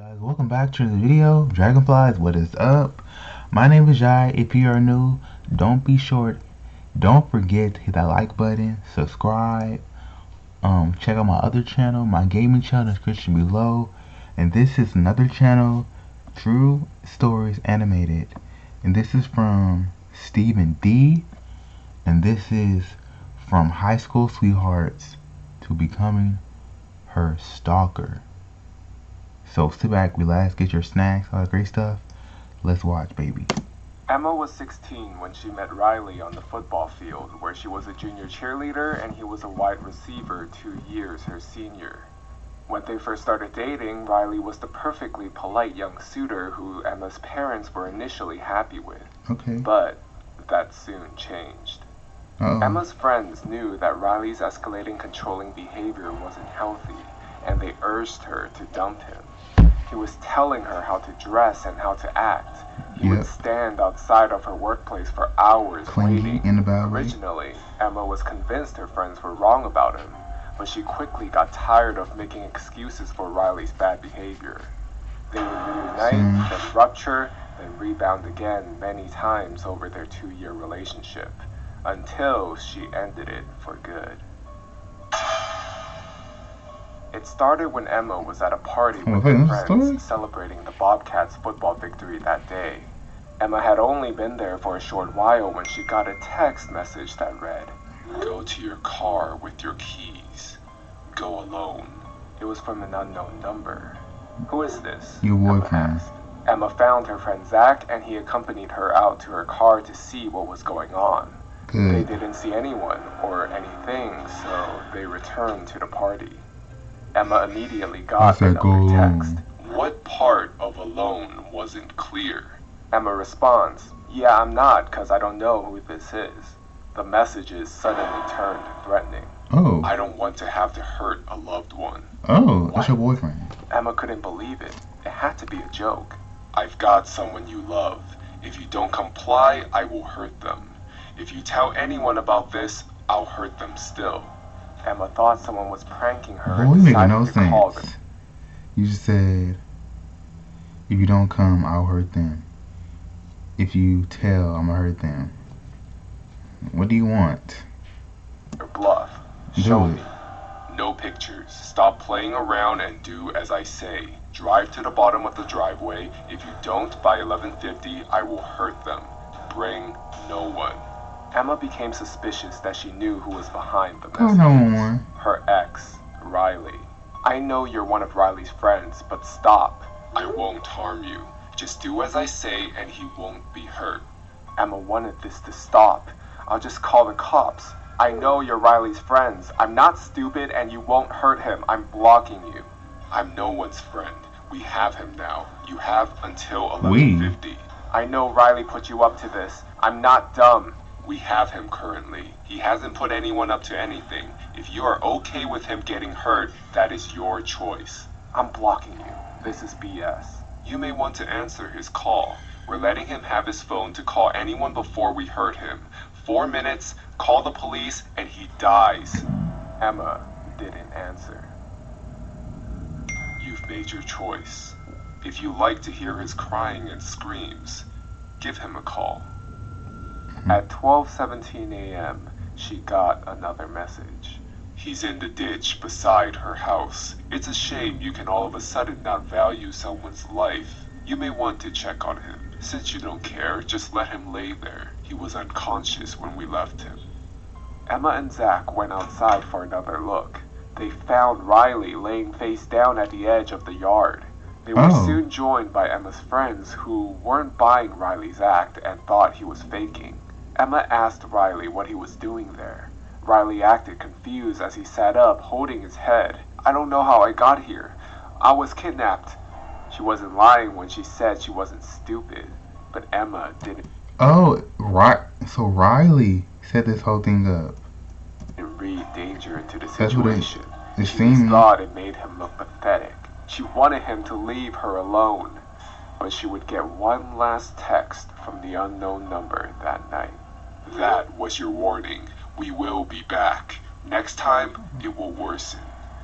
Guys, welcome back to the video. Dragonflies, what is up? My name is Jai. If you are new, don't be short. Don't forget to hit that like button, subscribe. Check out my other channel, my gaming channel, description below. And this is another channel, True Stories Animated. And this is from Stephen D. And this is from high school sweethearts to becoming her stalker. So sit back, relax, get your snacks, all that great stuff. Let's watch, baby. Emma was 16 when she met Riley on the football field, where she was a junior cheerleader and he was a wide receiver 2 years her senior. When they first started dating, Riley was the perfectly polite young suitor who Emma's parents were initially happy with. Okay. But that soon changed. Emma's friends knew that Riley's escalating controlling behavior wasn't healthy, and they urged her to dump him. He was telling her how to dress and how to act. He would stand outside of her workplace for hours waiting. Originally, Emma was convinced her friends were wrong about him, but she quickly got tired of making excuses for Riley's bad behavior. They would reunite, then rupture, then rebound again many times over their 2-year relationship, until she ended it for good. It started when Emma was at a party with her friends celebrating the Bobcats' football victory that day. Emma had only been there for a short while when she got a text message that read, "Go to your car with your keys. Go alone." It was from an unknown number. "Who is this?" Your boyfriend. Emma found her friend Zach and he accompanied her out to her car to see what was going on. They didn't see anyone or anything, so they returned to the party. Emma immediately got the number text. "What part of alone wasn't clear?" Emma responds, "Yeah, I'm not, 'cause I don't know who this is." The messages suddenly turned threatening. Oh. "I don't want to have to hurt a loved one." Oh, that's your boyfriend. Emma couldn't believe it. It had to be a joke. "I've got someone you love. If you don't comply, I will hurt them. If you tell anyone about this, I'll hurt them still." Emma thought someone was pranking her. Boy, you making no sense. You just said, if you don't come, I'll hurt them. If you tell, I'm gonna hurt them. What do you want? Your bluff. Show me. No pictures. Stop playing around and do as I say. Drive to the bottom of the driveway. If you don't, by 11:50, I will hurt them. Bring no one. Emma became suspicious that she knew who was behind the message. Her ex, Riley. "I know you're one of Riley's friends, but stop." "I won't harm you. Just do as I say and he won't be hurt." Emma wanted this to stop. "I'll just call the cops. I know you're Riley's friends. I'm not stupid and you won't hurt him. I'm blocking you." "I'm no one's friend. We have him now. You have until 11:50. "I know Riley put you up to this. I'm not dumb." "We have him currently. He hasn't put anyone up to anything. If you are okay with him getting hurt, that is your choice." "I'm blocking you. This is BS." "You may want to answer his call. We're letting him have his phone to call anyone before we hurt him. 4 minutes, call the police, and he dies." Emma didn't answer. "You've made your choice. If you like to hear his crying and screams, give him a call." At 12:17 a.m., she got another message. "He's in the ditch beside her house. It's a shame you can all of a sudden not value someone's life. You may want to check on him. Since you don't care, just let him lay there. He was unconscious when we left him." Emma and Zach went outside for another look. They found Riley laying face down at the edge of the yard. They were soon joined by Emma's friends who weren't buying Riley's act and thought he was faking. Emma asked Riley what he was doing there. Riley acted confused as he sat up, holding his head. "I don't know how I got here. I was kidnapped." She wasn't lying when she said she wasn't stupid, but Emma didn't. Oh, right. So Riley set this whole thing up. Didn't read danger into the situation. It she just thought it made him look pathetic. She wanted him to leave her alone, but she would get one last text from the unknown number that night. "That was your warning. We will be back. Next time, it will worsen.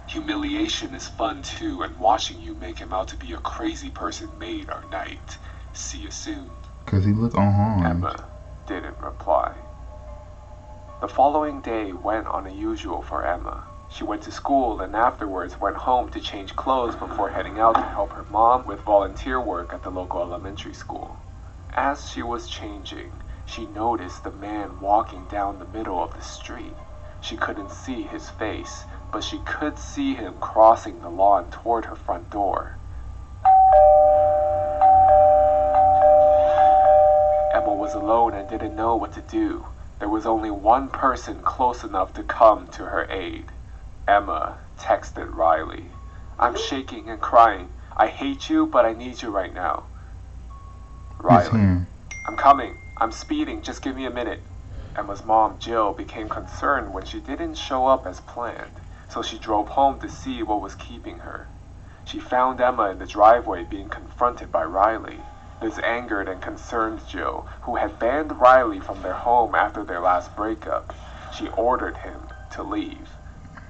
Humiliation is fun too, and watching you make him out to be a crazy person made our night. See you soon. 'Cause he looked unharmed. Emma didn't reply. The following day went unusual for Emma. She went to school and afterwards went home to change clothes before heading out to help her mom with volunteer work at the local elementary school. As she was changing, she noticed the man walking down the middle of the street. She couldn't see his face, but she could see him crossing the lawn toward her front door. Emma was alone and didn't know what to do. There was only one person close enough to come to her aid. Emma texted Riley. "I'm shaking and crying. I hate you, but I need you right now." Riley, "I'm coming. I'm speeding. Just give me a minute." Emma's mom, Jill, became concerned when she didn't show up as planned, so she drove home to see what was keeping her. She found Emma in the driveway being confronted by Riley. This angered and concerned Jill, who had banned Riley from their home after their last breakup. She ordered him to leave.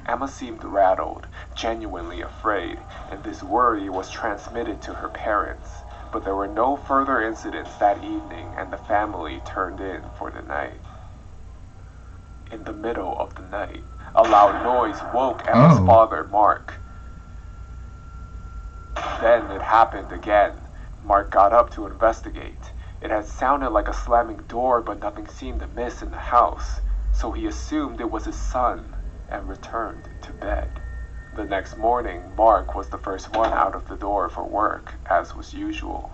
Emma seemed rattled, genuinely afraid, and this worry was transmitted to her parents. But there were no further incidents that evening, and the family turned in for the night. In the middle of the night, a loud noise woke Emma's father, Mark. Then it happened again. Mark got up to investigate. It had sounded like a slamming door, but nothing seemed amiss in the house, so he assumed it was his son and returned to bed. The next morning, Mark was the first one out of the door for work, as was usual.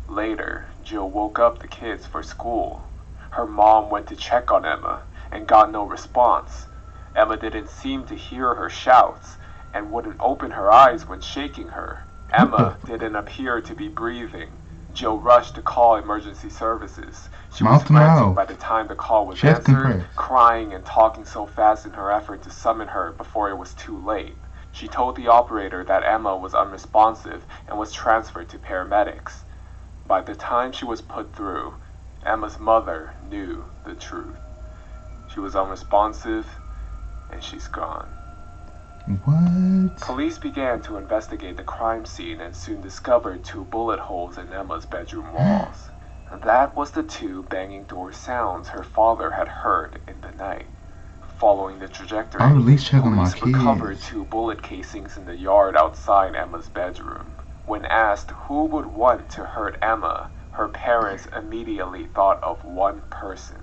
Later, Jill woke up the kids for school. Her mom went to check on Emma and got no response. Emma didn't seem to hear her shouts and wouldn't open her eyes when shaking her. Emma didn't appear to be breathing. Jill rushed to call emergency services. She was frantic by the time the call was answered, crying and talking so fast in her effort to summon her before it was too late. She told the operator that Emma was unresponsive and was transferred to paramedics. By the time she was put through, Emma's mother knew the truth. She was unresponsive, and she's gone. What? Police began to investigate the crime scene and soon discovered 2 bullet holes in Emma's bedroom walls. That was the 2 banging door sounds her father had heard in the night. Following the trajectory, police recovered 2 bullet casings in the yard outside Emma's bedroom. When asked who would want to hurt Emma, her parents immediately thought of one person: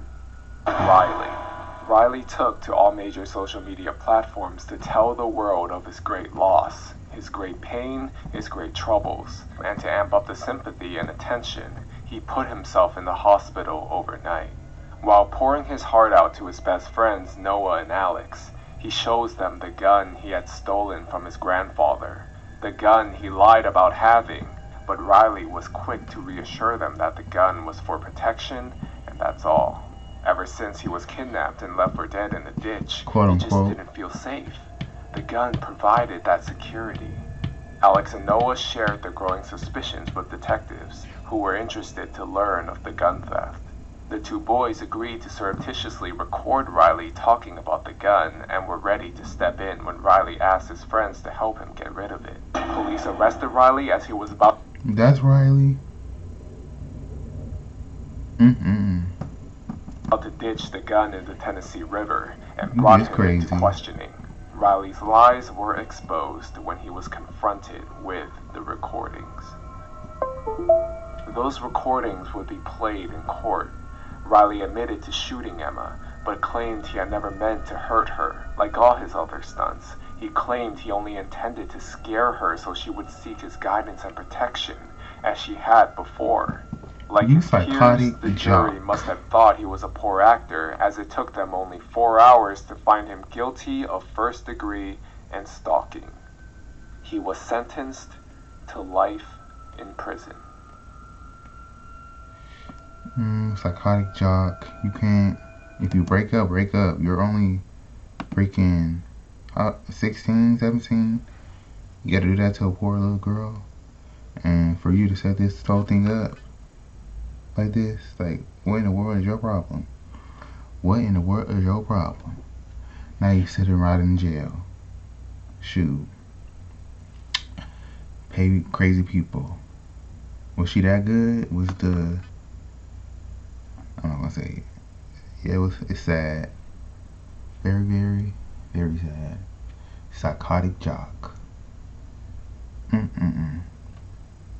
Riley. Riley took to all major social media platforms to tell the world of his great loss, his great pain, his great troubles, and to amp up the sympathy and attention, he put himself in the hospital overnight. While pouring his heart out to his best friends, Noah and Alex, he shows them the gun he had stolen from his grandfather, the gun he lied about having, but Riley was quick to reassure them that the gun was for protection, and that's all. Ever since he was kidnapped and left for dead in the ditch, he just didn't feel safe. The gun provided that security. Alex and Noah shared their growing suspicions with detectives, who were interested to learn of the gun theft. The 2 boys agreed to surreptitiously record Riley talking about the gun and were ready to step in when Riley asked his friends to help him get rid of it. Police arrested Riley as he was about That's Riley. to ditch the gun in the Tennessee River and brought him into questioning. Riley's lies were exposed when he was confronted with the recordings. Those recordings would be played in court. Riley admitted to shooting Emma, but claimed he had never meant to hurt her. Like all his other stunts, he claimed he only intended to scare her so she would seek his guidance and protection, as she had before. Like his peers, the jury must have thought he was a poor actor, as it took them only 4 hours to find him guilty of first degree and stalking. He was sentenced to life in prison. Psychotic jock. You can't. If you break up, break up. You're only freaking 16, 17. You gotta do that to a poor little girl. And for you to set this whole thing up like this, like, what in the world is your problem? What in the world is your problem? Now you're sitting right in jail. Shoot. Pay crazy people. Was she that good? Was the I'm not gonna say it. Yeah, it's sad. Very, very, very sad. Psychotic jock. Mm-mm-mm.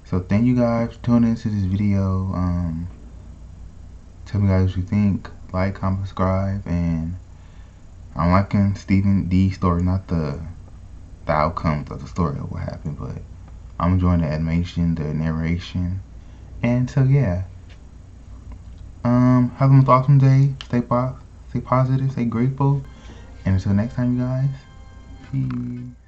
So thank you guys for tuning into this video. Tell me guys what you think. Like, comment, subscribe, and I'm liking Stephen D's story, not the outcomes of the story of what happened, but I'm enjoying the animation, the narration, and so yeah. Have a most awesome day. Stay positive, stay grateful, and until next time, you guys. Peace.